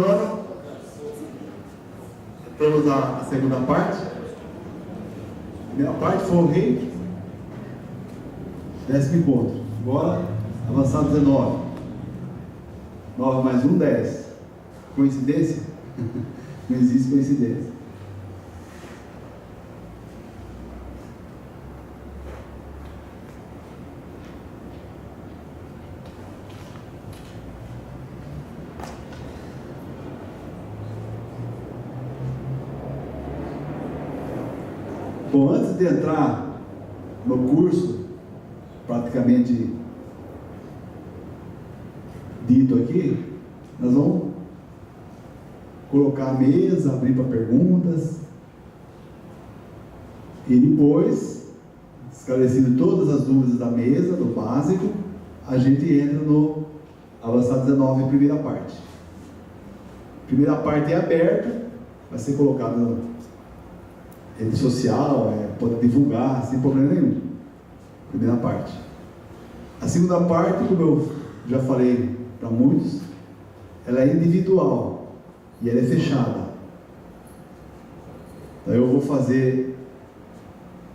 agora temos a segunda parte. A primeira parte foi o reiki, 10º encontro. Agora, avançado 19. 9 mais 1, 10. Coincidência? Não existe coincidência. Bom, antes de entrar no curso, praticamente dito aqui, nós vamos colocar a mesa, abrir para perguntas, e depois, esclarecido todas as dúvidas da mesa, do básico, a gente entra no avançado 19, primeira parte. Primeira parte é aberta, vai ser colocada na rede social, pode divulgar sem problema nenhum. Primeira parte. A segunda parte, como eu já falei para muitos, ela é individual e ela é fechada. Então eu vou fazer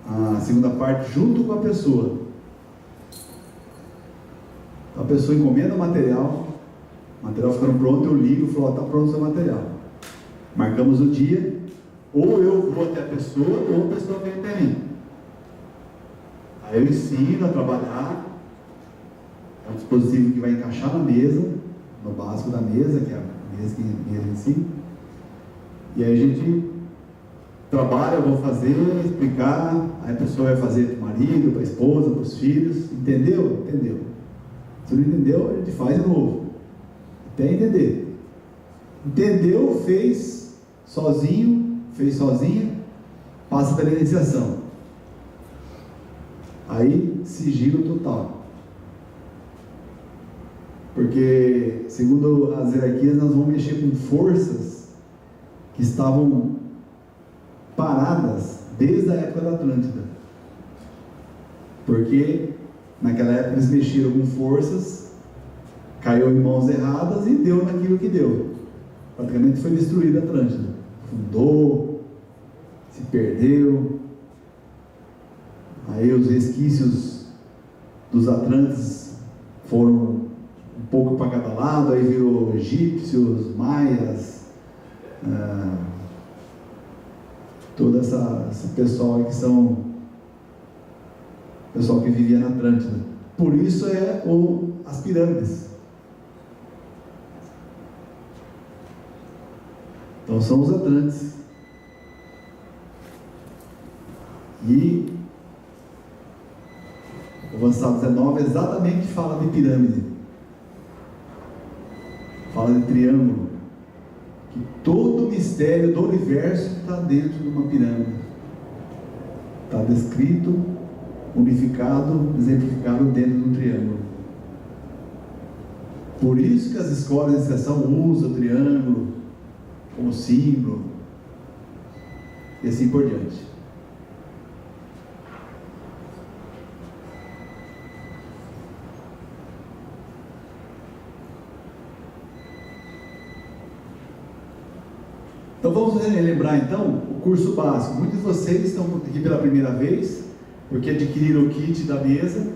a segunda parte junto com a pessoa. A pessoa encomenda o material ficando pronto, eu ligo e falo, está pronto o seu material. Marcamos o dia, ou eu vou até a pessoa, ou a pessoa vem até mim. Aí eu ensino a trabalhar. É um dispositivo que vai encaixar na mesa, no básico da mesa, que é a mesa em si. E aí a gente trabalha, eu vou fazer, explicar, aí a pessoa vai fazer para o marido, para a esposa, para os filhos. Entendeu? Entendeu. Se não entendeu, a gente faz de novo. Até entender. Entendeu, fez sozinho, fez sozinha, passa pela iniciação. Aí, sigilo total. Porque, segundo as hierarquias, nós vamos mexer com forças que estavam paradas desde a época da Atlântida. Porque, naquela época, eles mexeram com forças, caiu em mãos erradas e deu naquilo que deu. Praticamente foi destruída a Atlântida. Fundou, se perdeu. Aí os resquícios dos Atlantes foram um pouco para cada lado, aí virou egípcios, maias, todo esse pessoal que são pessoal que vivia na Atlântida. Por isso as pirâmides. Então são os Atlantes. E o avançado 19 exatamente fala de pirâmide. Fala de triângulo. Que todo o mistério do universo está dentro de uma pirâmide. Está descrito, unificado, exemplificado dentro de um triângulo. Por isso que as escolas de iniciação usam o triângulo como símbolo, e assim por diante. Então vamos relembrar então o curso básico. Muitos de vocês estão aqui pela primeira vez, porque adquiriram o kit da mesa.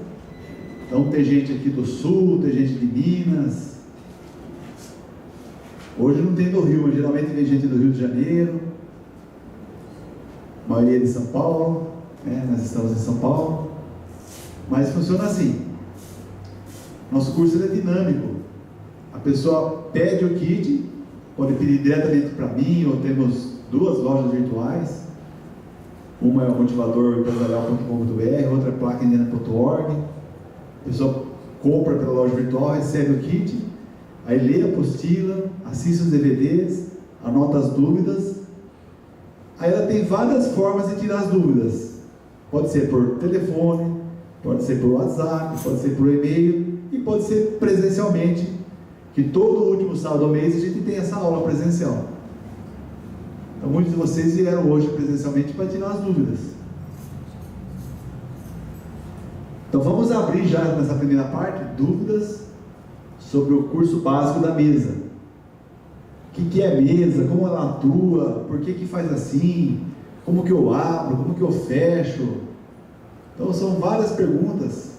Então tem gente aqui do Sul, tem gente de Minas. Hoje não tem do Rio, mas geralmente vem gente do Rio de Janeiro. A maioria de São Paulo, nós estamos em São Paulo. Mas funciona assim. Nosso curso é dinâmico. A pessoa pede o kit, pode pedir diretamente para mim, ou temos 2 lojas virtuais. Uma é o motivadorempresarial.com.br, outra é placaindena.org. A pessoa compra pela loja virtual, recebe o kit, aí lê a apostila, assiste os DVDs, anota as dúvidas. Aí ela tem várias formas de tirar as dúvidas. Pode ser por telefone, pode ser por WhatsApp, pode ser por e-mail e pode ser presencialmente, que todo último sábado do mês a gente tem essa aula presencial. Então muitos de vocês vieram hoje presencialmente para tirar as dúvidas. Então vamos abrir já nessa primeira parte dúvidas sobre o curso básico da mesa, que é a mesa, como ela atua, por que faz assim, como que eu abro, como que eu fecho. Então são várias perguntas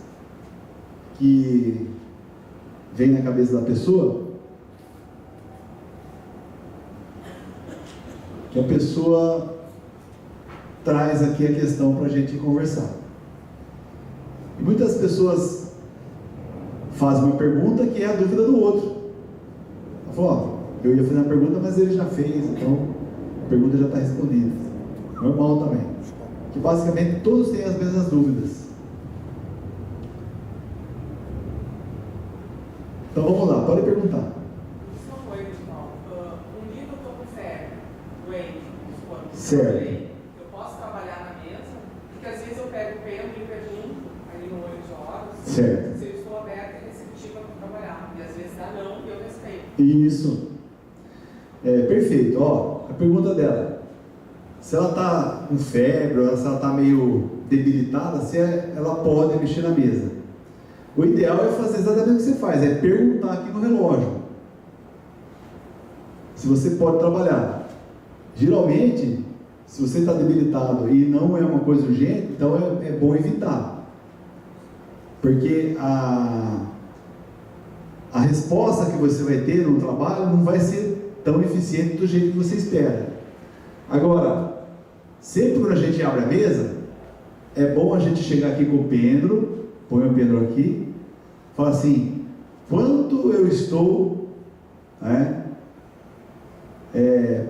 que vêm na cabeça da pessoa, que a pessoa traz aqui a questão para a gente conversar. E muitas pessoas fazem uma pergunta que é a dúvida do outro. Ela falou, eu ia fazer uma pergunta, mas ele já fez, então a pergunta já está respondida. Normal também. Que basicamente todos têm as mesmas dúvidas. Então vamos lá, pode perguntar. Isso não foi, pessoal. Um dia que eu estou com febre, doente, Certo. eu posso trabalhar na mesa, porque às vezes eu pego o pêndulo e pergunto ali no olho de olhos, Certo. se eu estou aberta e receptiva para trabalhar. E às vezes dá não e eu respeito. Isso. Perfeito. Ó, a pergunta dela. Se ela está com febre, ou se ela está meio debilitada, se ela pode mexer na mesa. O ideal é fazer exatamente o que você faz, é perguntar aqui no relógio se você pode trabalhar. Geralmente, se você está debilitado e não é uma coisa urgente, então é bom evitar. Porque a resposta que você vai ter no trabalho não vai ser tão eficiente do jeito que você espera. Agora, sempre quando a gente abre a mesa, é bom a gente chegar aqui com o pêndulo, põe o pêndulo aqui, fala assim, quanto eu estou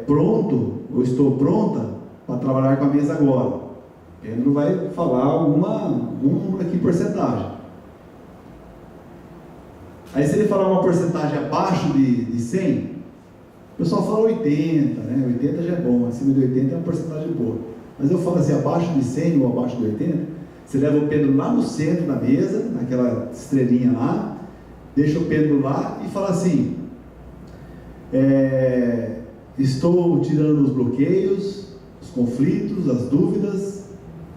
pronto, ou estou pronta para trabalhar com a mesa agora. O pêndulo vai falar um número aqui, porcentagem. Aí se ele falar uma porcentagem abaixo de 100, o pessoal fala 80, né? 80 já é bom, acima de 80 é uma porcentagem boa. Mas eu falo assim, abaixo de 100 ou abaixo de 80, você leva o pêndulo lá no centro da mesa, naquela estrelinha lá, deixa o pêndulo lá e fala assim, estou tirando os bloqueios, os conflitos, as dúvidas,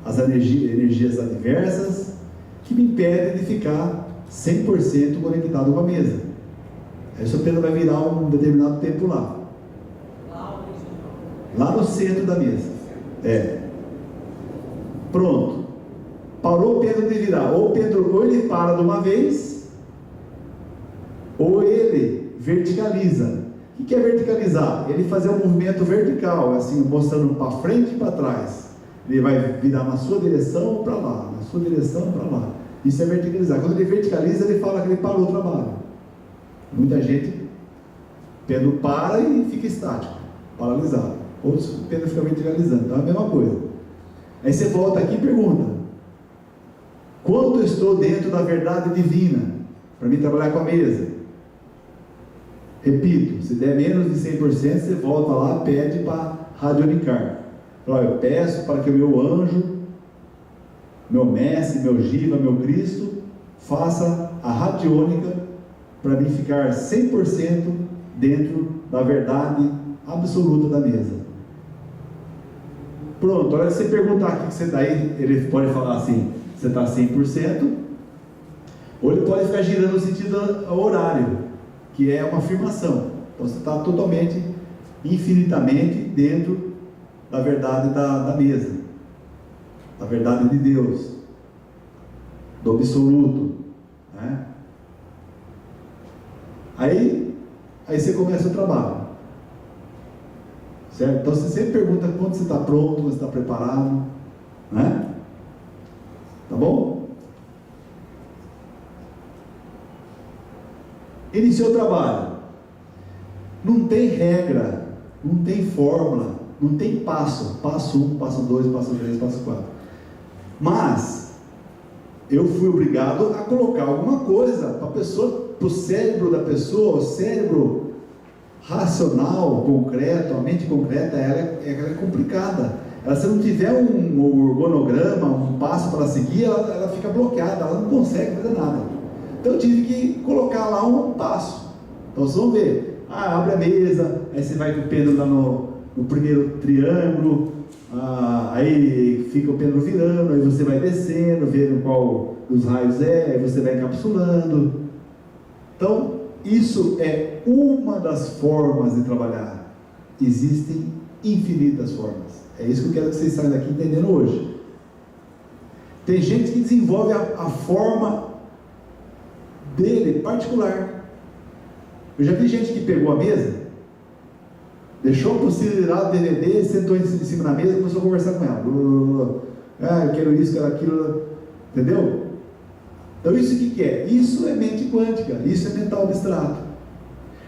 as energias adversas, que me impedem de ficar 100% conectado com a mesa. Aí o seu pêndulo vai virar um determinado tempo lá. Lá no centro da mesa. Pronto. Parou o pêndulo de virar. Ou ele para de uma vez, ou ele verticaliza. O que é verticalizar? Ele fazer um movimento vertical, assim, mostrando para frente e para trás. Ele vai virar na sua direção ou para lá, na sua direção ou para lá. Isso é verticalizar. Quando ele verticaliza, ele fala que ele parou o trabalho. Muita gente, o pêndulo para e fica estático, paralisado. Outros, o pêndulo fica verticalizando. Então é a mesma coisa. Aí você volta aqui e pergunta: quanto eu estou dentro da verdade divina para mim trabalhar com a mesa? Repito, se der menos de 100%, você volta lá, pede para radionicar. Fala, eu peço para que o meu anjo, meu mestre, meu Jiva, meu Cristo, faça a radiônica para mim ficar 100% dentro da verdade absoluta da mesa. Pronto, a hora que você perguntar o que você está aí, ele pode falar assim, você está 100%, ou ele pode ficar girando no sentido horário, que é uma afirmação. Então você está totalmente, infinitamente dentro da verdade da mesa, da verdade de Deus, do absoluto, né? Aí você começa o trabalho, certo? Então você sempre pergunta quando você está pronto, quando você está preparado, né? Tá bom? Iniciou o trabalho. Não tem regra, não tem fórmula, não tem passo 1, passo 2, passo 3, passo 4. Mas eu fui obrigado a colocar alguma coisa para a pessoa, para o cérebro da pessoa, o cérebro racional, concreto, a mente concreta, ela é complicada. Ela, se não tiver um organograma, um passo para seguir, ela fica bloqueada, ela não consegue fazer nada. Então eu tive que colocar lá um passo. Então vocês vão ver, abre a mesa, aí você vai com o pêndulo lá no primeiro triângulo, aí fica o pêndulo virando, aí você vai descendo, vendo qual dos raios aí você vai encapsulando. Então, isso é uma das formas de trabalhar. Existem infinitas formas. É isso que eu quero que vocês saiam daqui entendendo hoje. Tem gente que desenvolve a forma dele, particular. Eu já vi gente que pegou a mesa, deixou a possibilidade do DVD, sentou em cima da mesa e começou a conversar com ela. Ah, eu quero isso, quero aquilo. Entendeu? Então isso o que é? Isso é mente quântica, isso é mental abstrato.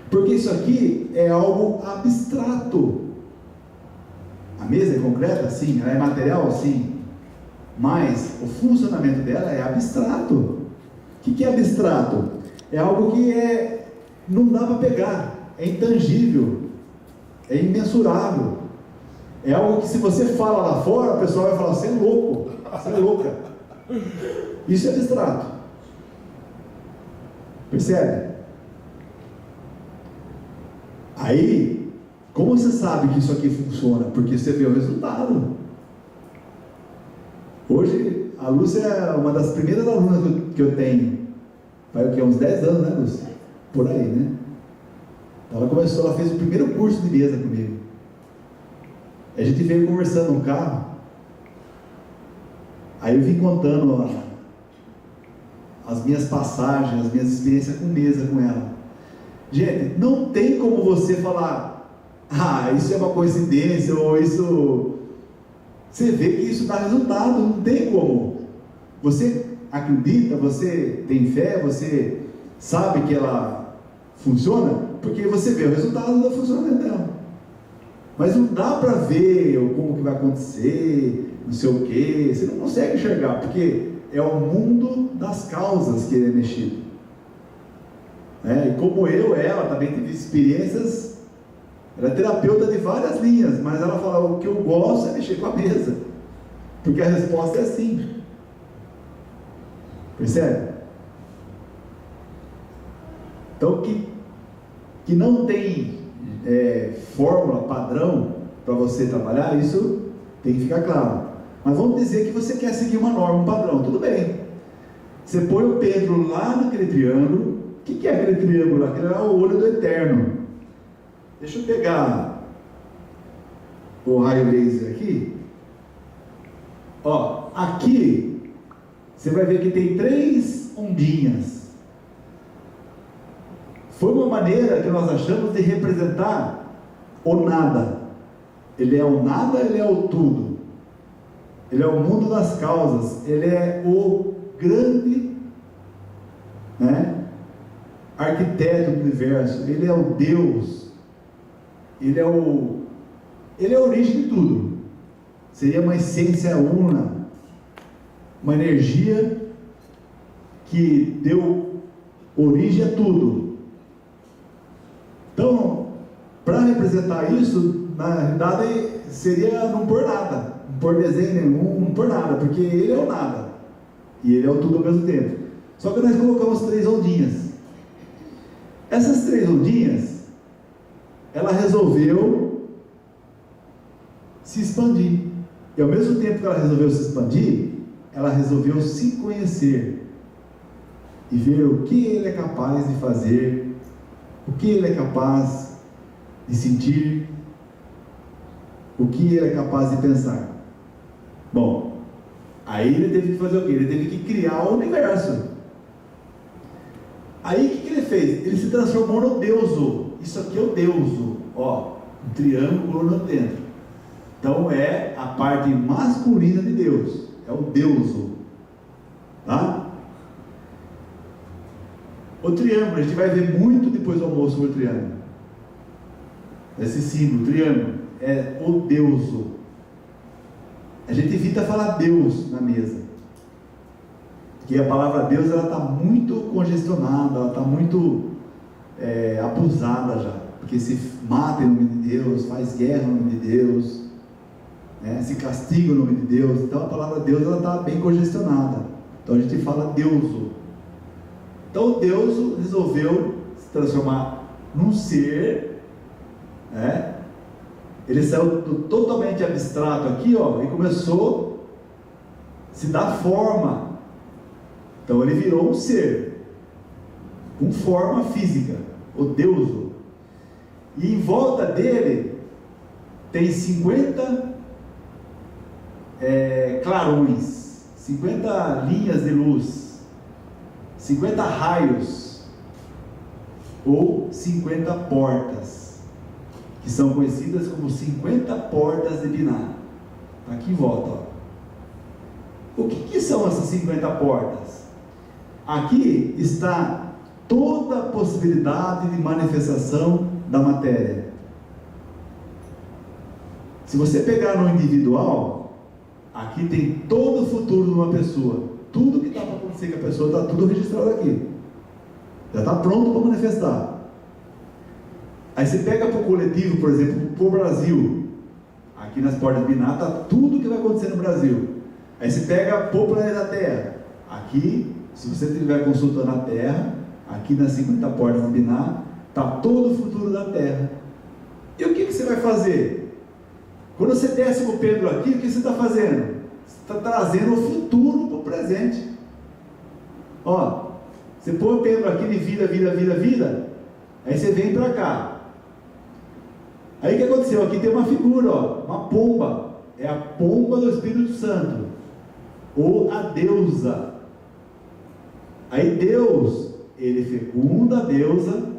Porque isso aqui é algo abstrato. A mesa é concreta? Sim. Ela é material? Sim. Mas o funcionamento dela é abstrato. O que é abstrato? É algo que não dá para pegar, é intangível, é imensurável. É algo que se você fala lá fora, o pessoal vai falar, você é louco, você é louca. Isso é abstrato. Percebe? Aí, como você sabe que isso aqui funciona? Porque você vê o resultado. Hoje, a Lúcia é uma das primeiras alunas que eu tenho. Vai o quê? Uns 10 anos, né, Lúcia? Por aí, né? Ela fez o primeiro curso de mesa comigo. A gente veio conversando no carro. Aí eu vim contando as minhas passagens, as minhas experiências com mesa com ela. Gente, não tem como você falar, isso é uma coincidência, ou isso... Você vê que isso dá resultado, não tem como. Você acredita, você tem fé, você sabe que ela funciona, porque você vê o resultado do funcionamento dela. Mas não dá para ver como que vai acontecer, não sei o que, você não consegue enxergar, porque é o mundo das causas que ele é mexido. E como ela também teve experiências, ela é terapeuta de várias linhas, mas ela fala, o que eu gosto é mexer com a mesa, porque a resposta é assim. Percebe? Então que não tem fórmula, padrão para você trabalhar, isso tem que ficar claro. Mas vamos dizer que você quer seguir uma norma, um padrão, tudo bem. Você põe o Pedro lá naquele triângulo. O que é aquele triângulo? Aquele é o olho do eterno. Deixa eu pegar o raio laser aqui. Ó, aqui você vai ver que tem 3 ondinhas. Foi uma maneira que nós achamos de representar o nada. Ele é o nada, ele é o tudo. Ele é o mundo das causas. Ele é o grande, arquiteto do universo. Ele é o Deus. Ele é a origem de tudo. Seria uma essência una, uma energia que deu origem a tudo. Então, para representar isso, na realidade seria não pôr nada, não pôr desenho nenhum, não pôr nada, porque ele é o nada e ele é o tudo ao mesmo tempo. Só que nós colocamos 3 ondinhas. Essas 3 ondinhas, ela resolveu se expandir. E ao mesmo tempo que ela resolveu se expandir, ela resolveu se conhecer e ver o que ele é capaz de fazer, o que ele é capaz de sentir, o que ele é capaz de pensar. Bom, aí ele teve que fazer o quê? Ele teve que criar o universo. Aí o que ele fez? Ele se transformou no deuso. Isso aqui é o deuso, ó, um triângulo no dentro. Então é a parte masculina de Deus, é o deuso, tá? O triângulo, a gente vai ver muito depois do almoço sobre o triângulo. Esse símbolo, triângulo, é o deuso. A gente evita falar Deus na mesa, porque a palavra Deus ela está muito congestionada, ela está muito abusada já, porque se mata em nome de Deus, faz guerra em nome de Deus, se castiga em nome de Deus. Então a palavra Deus ela está bem congestionada, então a gente fala deuso. Então o deuso resolveu se transformar num ser, ele saiu totalmente abstrato aqui, ó, e começou a se dar forma. Então ele virou um ser. com forma física, o Deuso. E em volta dele tem 50 clarões, 50 linhas de luz, 50 raios, ou 50 portas, que são conhecidas como 50 portas de Binah. Está aqui em volta, ó. O que são essas 50 portas? Aqui está toda a possibilidade de manifestação da matéria. Se você pegar no individual, aqui tem todo o futuro de uma pessoa. Tudo que está para acontecer com a pessoa está tudo registrado aqui. Já está pronto para manifestar. Aí você pega para o coletivo, por exemplo, para o Brasil. Aqui nas portas de Binah está tudo que vai acontecer no Brasil. Aí você pega para o planeta Terra. Aqui, se você estiver consultando a Terra, aqui nas 50 portas de Binah, está todo o futuro da Terra. E o que você vai fazer? Quando você desce o Pedro aqui, o que você está fazendo? Você está trazendo o futuro para o presente. Ó, você põe o Pedro aqui de vida, aí você vem para cá. Aí o que aconteceu? Aqui tem uma figura, ó, uma pomba. É a pomba do Espírito Santo, ou a deusa. Aí Deus, ele fecunda a deusa,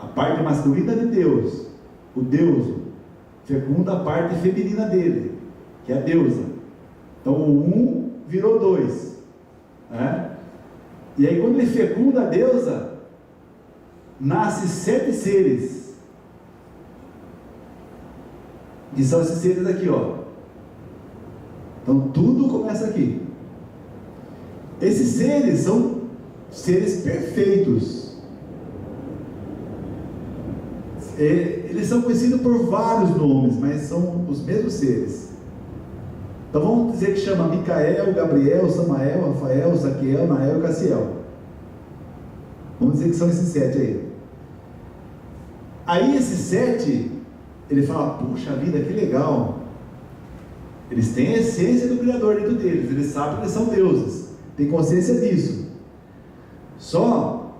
a parte masculina de Deus, o deuso, fecunda a parte feminina dele, que é a deusa. Então o 1 virou 2, né? E aí quando ele fecunda a deusa, nasce 7 seres, que são esses seres aqui, ó. Então tudo começa aqui. Esses seres são seres perfeitos. Eles são conhecidos por vários nomes, mas são os mesmos seres. Então vamos dizer que chama Micael, Gabriel, Samael, Rafael, Saquiel, Nael e Cassiel. Vamos dizer que são esses 7 aí. Aí esses 7, ele fala, puxa vida, que legal. Eles têm a essência do Criador dentro deles, eles sabem que eles são deuses, têm consciência disso. Só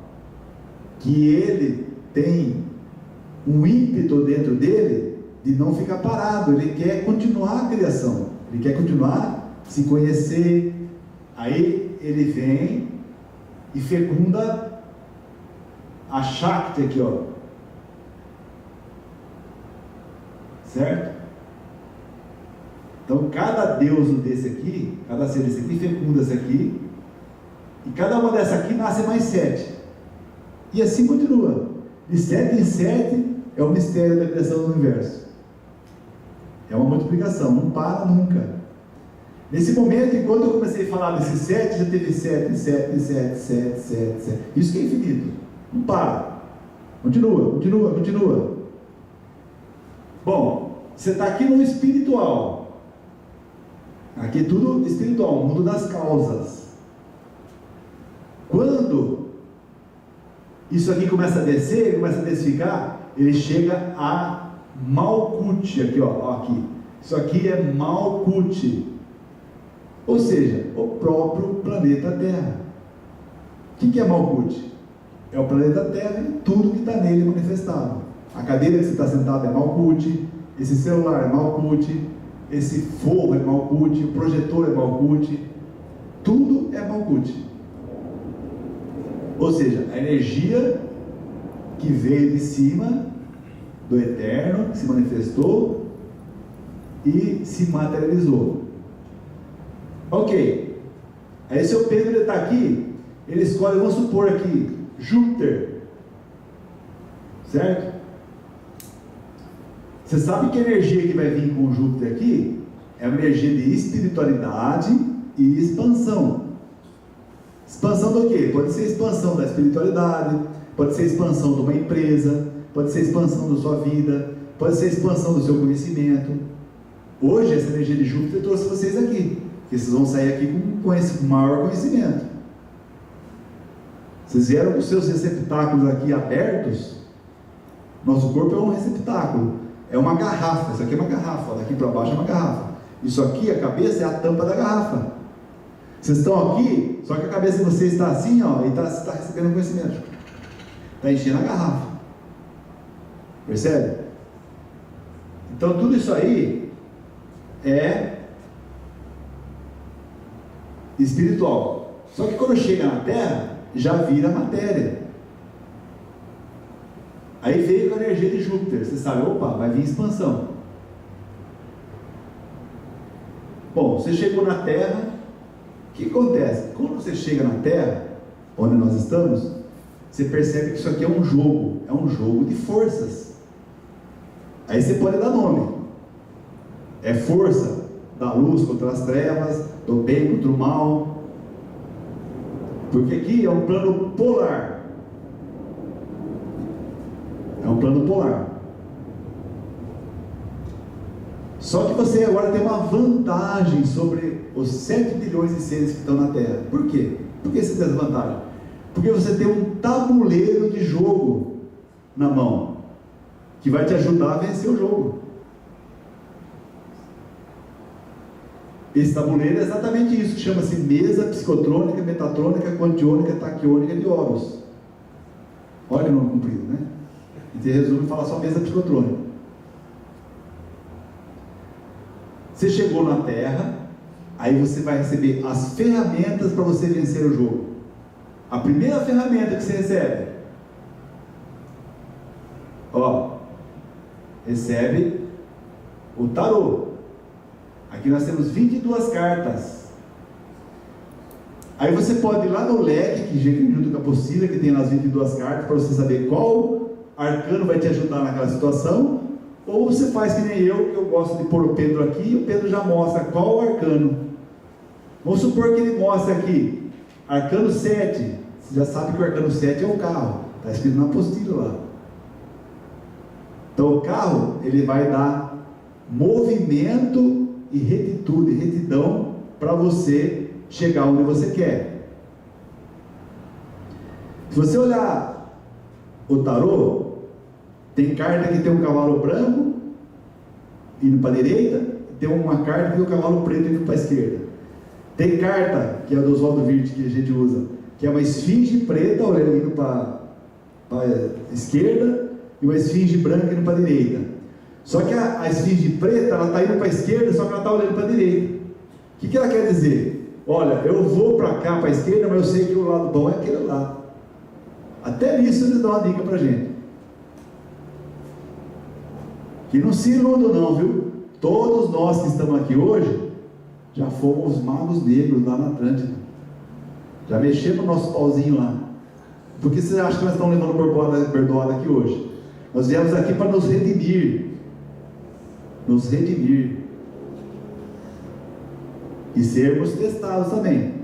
que ele tem um ímpeto dentro dele de não ficar parado, ele quer continuar a criação, ele quer continuar a se conhecer. Aí ele vem e fecunda a Shakti aqui, ó. Certo? Então cada deuso desse aqui, cada ser desse aqui fecunda esse aqui, e cada uma dessa aqui nasce mais 7, e assim continua, de 7 em 7 é o mistério da criação do universo, é uma multiplicação, não para nunca. Nesse momento, enquanto eu comecei a falar desses 7, já teve 7, 7, 7, 7, 7, 7, isso que é infinito, não para, continua. Bom, você está aqui no espiritual, aqui é tudo espiritual, o mundo das causas. Quando isso aqui começa a descer, começa a densificar, ele chega a Malkuth, aqui, ó, aqui. Isso aqui é Malkuth, ou seja, o próprio planeta Terra. O que é Malkuth? É o planeta Terra e tudo que está nele manifestado. A cadeira que você está sentado é Malkuth, esse celular é Malkuth, esse forro é Malkuth, o projetor é Malkuth, tudo é Malkuth. Ou seja, a energia que veio de cima do Eterno, que se manifestou e se materializou. Ok, aí seu Pedro está aqui, ele escolhe, vamos supor aqui, Júpiter, certo? Você sabe que a energia que vai vir com o Júpiter aqui é uma energia de espiritualidade e expansão. Expansão do quê? Pode ser expansão da espiritualidade, pode ser expansão de uma empresa, pode ser expansão da sua vida, pode ser expansão do seu conhecimento. Hoje essa energia de Júpiter trouxe vocês aqui, porque vocês vão sair aqui com esse maior conhecimento. Vocês vieram com os seus receptáculos aqui abertos. Nosso corpo é um receptáculo, é uma garrafa. Isso aqui é uma garrafa, daqui para baixo é uma garrafa. Isso aqui, a cabeça, é a tampa da garrafa. Vocês estão aqui, só que a cabeça de vocês está assim, ó, e está recebendo conhecimento. está enchendo a garrafa. Percebe? Então tudo isso aí é espiritual. Só que quando chega na terra, já vira matéria. Aí veio com a energia de Júpiter. Você sabe, opa, vai vir expansão. Bom, você chegou na terra. O que acontece? Quando você chega na terra, onde nós estamos, você percebe que isso aqui é um jogo de forças. Aí você pode dar nome. É força da luz contra as trevas, do bem contra o mal. Porque aqui é um plano polar. É um plano polar. Só que você agora tem uma vantagem sobre os 7 bilhões de seres que estão na Terra. Por quê? Por que você tem essa vantagem? Porque você tem um tabuleiro de jogo na mão, que vai te ajudar a vencer o jogo. Esse tabuleiro é exatamente isso, que chama-se mesa psicotrônica, metatrônica, quantiônica, taquiônica de Horus. Olha o nome comprido, né? E te resume falar só mesa psicotrônica. Você chegou na Terra, aí você vai receber as ferramentas para você vencer o jogo. A primeira ferramenta que você recebe, recebe o tarô. Aqui nós temos 22 cartas. Aí você pode ir lá no leque, que junto com a apostila, que tem lá as 22 cartas, para você saber qual arcano vai te ajudar naquela situação. Ou você faz que nem eu, que eu gosto de pôr o Pedro aqui, e o Pedro já mostra qual o arcano. Vamos supor que ele mostra aqui, arcano 7. Você já sabe que o arcano 7 é o carro. Está escrito na apostila lá. Então o carro, ele vai dar movimento e retitude, retidão, para você chegar onde você quer. Se você olhar o tarô, tem carta que tem um cavalo branco indo para a direita, tem uma carta que tem um cavalo preto indo para a esquerda. Tem carta, que é a do Oswaldo Wirth, que a gente usa, que é uma esfinge preta indo para a esquerda e uma esfinge branca indo para a direita. Só que a esfinge preta, ela está indo para a esquerda, só que ela está olhando para a direita. O que ela quer dizer? Olha, eu vou para cá, para a esquerda, mas eu sei que o lado bom é aquele lado. Até nisso eles dão uma dica para a gente. Que não se iludam não, viu? Todos nós que estamos aqui hoje, já fomos magos negros lá na Atlântida. Já mexemos no nosso pauzinho lá. Por que você acha que nós estamos levando perdoada aqui hoje? Nós viemos aqui para nos redimir. Nos redimir. E sermos testados também.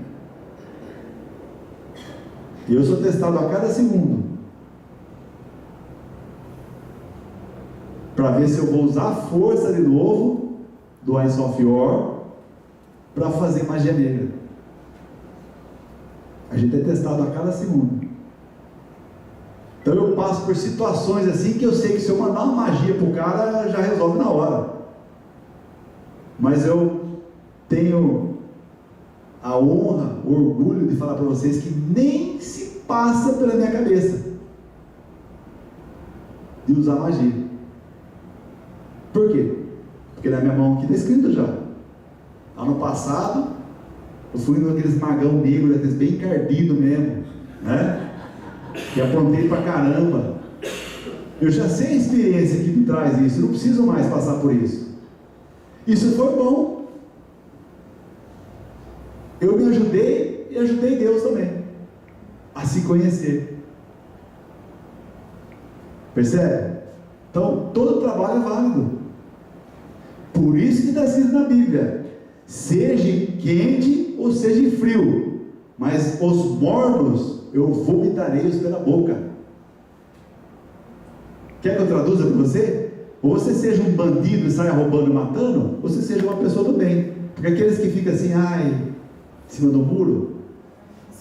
E eu sou testado a cada segundo. Para ver se eu vou usar a força de novo do Eyes of Yore para fazer magia negra. A gente é testado a cada segundo. Então eu passo por situações assim que eu sei que se eu mandar uma magia para o cara, já resolve na hora. Mas eu tenho a honra, o orgulho de falar para vocês que nem se passa pela minha cabeça de usar magia. Por quê? Porque na minha mão aqui está escrito já. Ano passado, eu fui naqueles magão negro, daqueles bem encardido mesmo, né? E aprontei pra caramba. Eu já sei a experiência que me traz isso, eu não preciso mais passar por isso. Isso foi bom. Eu me ajudei e ajudei Deus também a se conhecer. Percebe? Então, todo trabalho é válido. Por isso que está escrito na Bíblia: seja quente ou seja frio, mas os mornos eu vomitarei-os pela boca. Quer que eu traduza para você? Ou você seja um bandido e saia roubando e matando, ou você seja uma pessoa do bem. Porque aqueles que ficam assim, em cima do muro,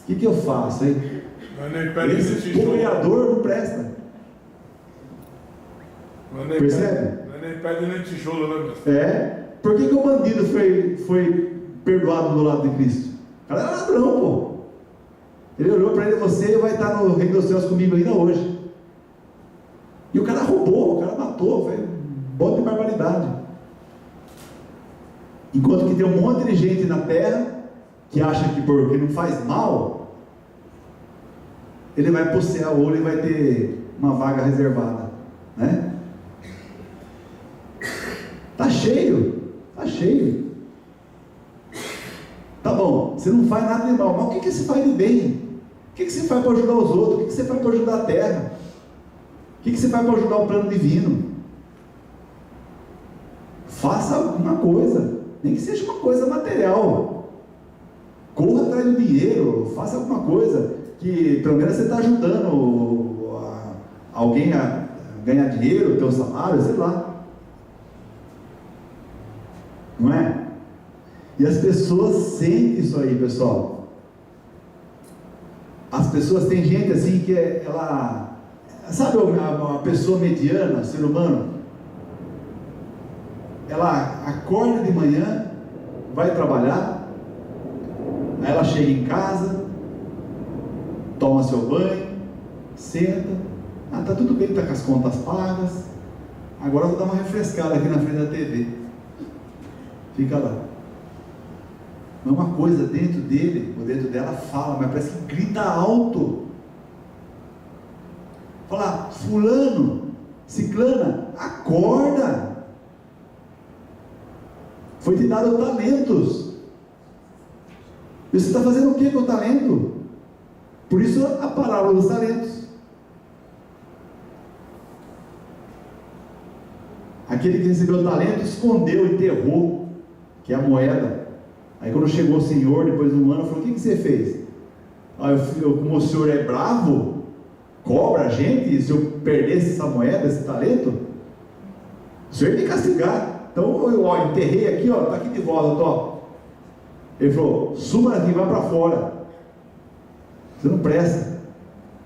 o que eu faço, hein? Esse bobeador não presta. Percebe? Não é nem pedra nem tijolo, né? Por que o bandido foi perdoado do lado de Cristo? O cara era ladrão, pô. Ele olhou para ele: você vai estar no reino dos céus comigo ainda hoje. E o cara roubou, o cara matou, foi um bode de barbaridade. Enquanto que tem um monte de gente na terra que acha que porque não faz mal, ele vai pro céu ou ele vai ter uma vaga reservada, né? Tá cheio, tá cheio. Tá bom, você não faz nada de mal, mas o que você faz de bem? O que você faz para ajudar os outros? O que você faz para ajudar a terra? O que você faz para ajudar o plano divino? Faça alguma coisa, nem que seja uma coisa material. Corra atrás do dinheiro, faça alguma coisa que pelo menos você está ajudando alguém a ganhar dinheiro, ter um salário, sei lá. Não é? E as pessoas sentem isso aí, pessoal. As pessoas, tem gente assim que ela, sabe, uma pessoa mediana, ser humano, ela acorda de manhã, vai trabalhar, aí ela chega em casa, toma seu banho, senta, tá tudo bem, tá com as contas pagas, agora eu vou dar uma refrescada aqui na frente da TV, fica lá. Não é uma coisa dentro dele, ou dentro dela fala, mas parece que grita alto. Fala, fulano, ciclana, acorda. Foi te dado talentos. E você está fazendo o que com o talento? Por isso a parábola dos talentos. Aquele que recebeu o talento escondeu, enterrou, que é a moeda. Aí quando chegou o senhor, depois de um ano, falou, o que você fez? Como o senhor é bravo, cobra a gente, se eu perdesse essa moeda, esse talento, o senhor ia me castigar. Então eu enterrei aqui, está aqui de volta, ó. Ele falou, suba daqui, vai para fora. Você não presta.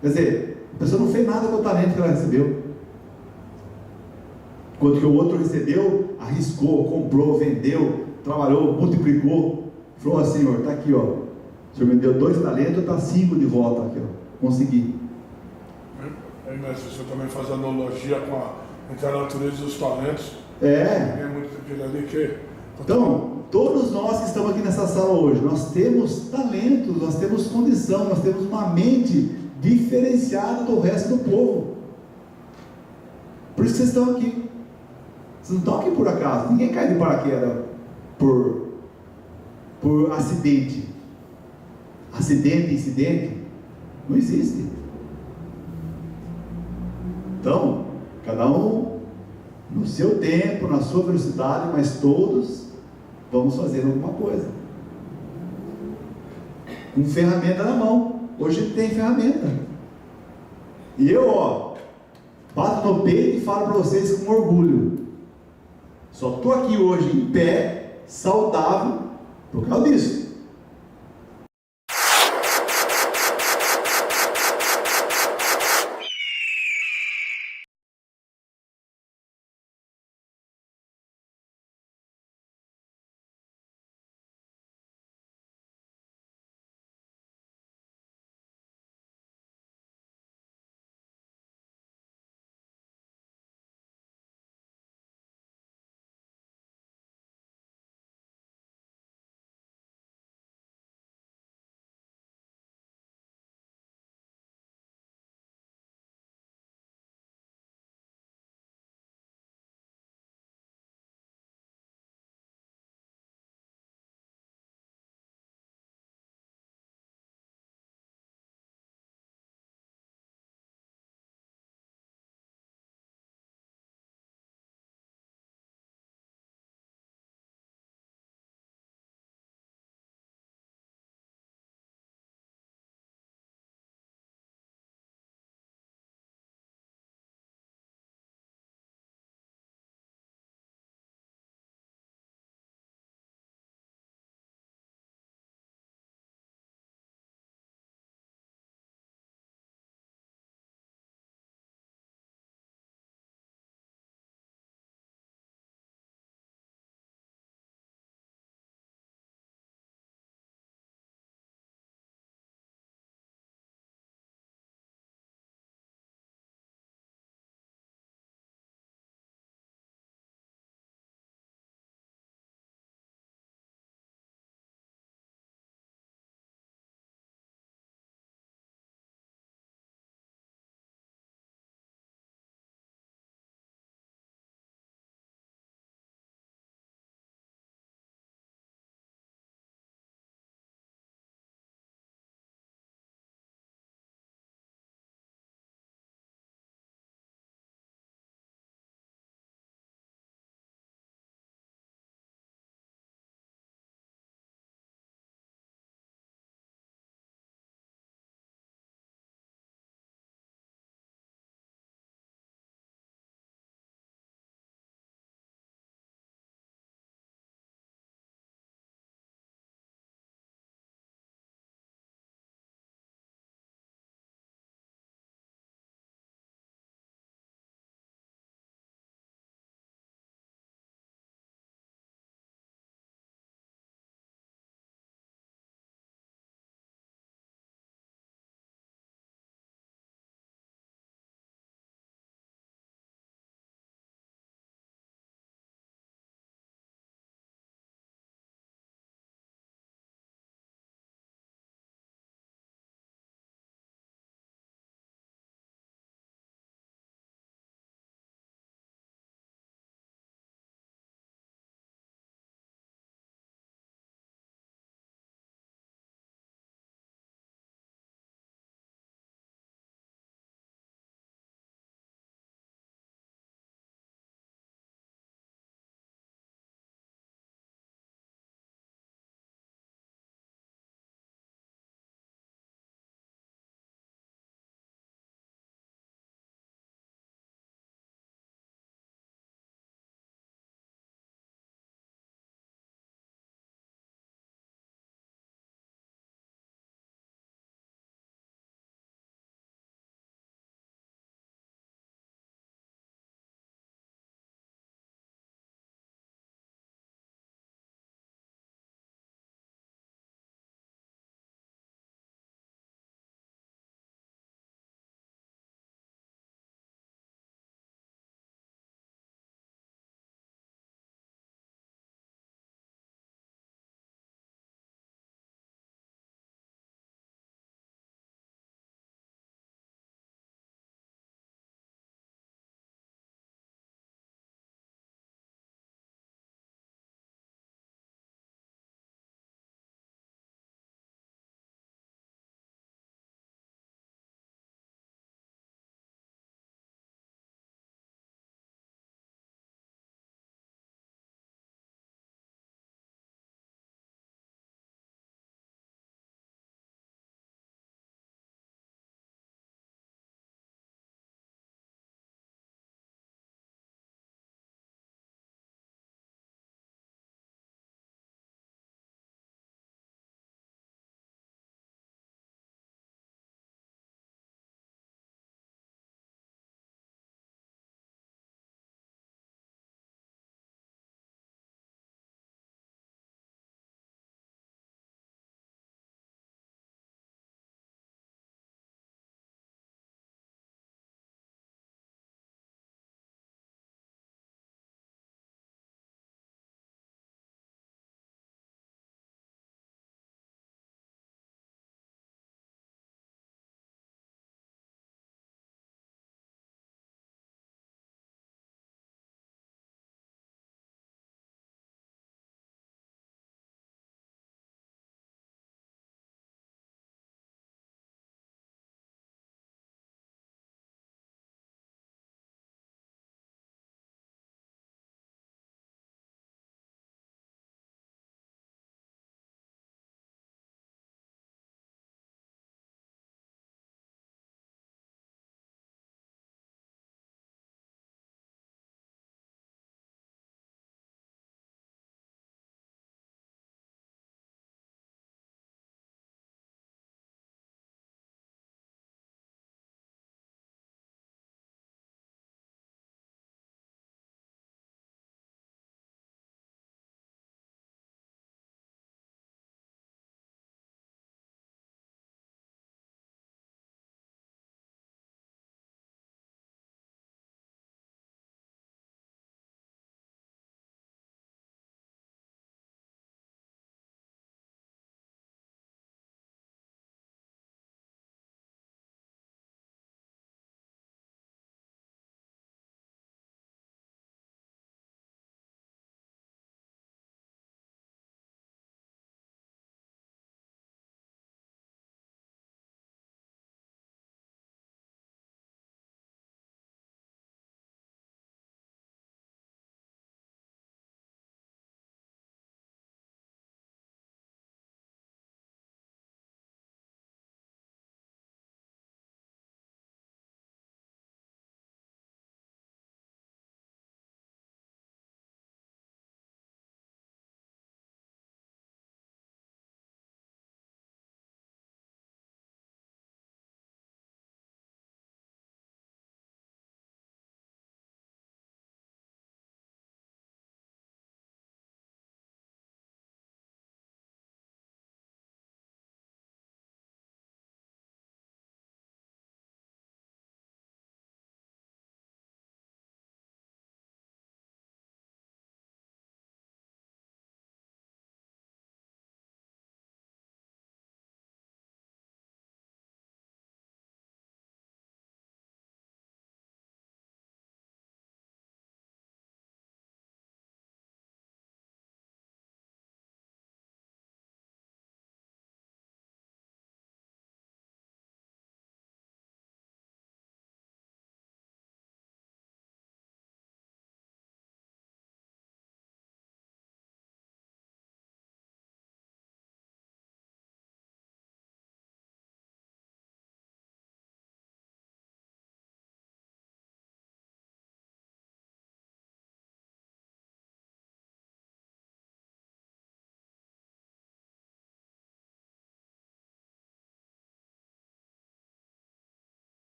Quer dizer, a pessoa não fez nada com o talento que ela recebeu. Enquanto que o outro recebeu, arriscou, comprou, vendeu, trabalhou, multiplicou. Falou assim, Senhor, está aqui, ó. O Senhor me deu 2 talentos, está 5 de volta aqui, ó. Consegui. Aí, mas você também faz analogia entre a natureza e os talentos. É. É muito aquilo ali que... Então, todos nós que estamos aqui nessa sala hoje, nós temos talentos, nós temos condição, nós temos uma mente diferenciada do resto do povo. Por isso que vocês estão aqui. Vocês não estão aqui por acaso. Ninguém cai de paraquedas por acidente. Acidente, incidente, não existe. Então, cada um no seu tempo, na sua velocidade, mas todos vamos fazer alguma coisa. Com ferramenta na mão. Hoje tem ferramenta. E eu, bato no peito e falo para vocês com orgulho. Só estou aqui hoje em pé, saudável, por causa disso.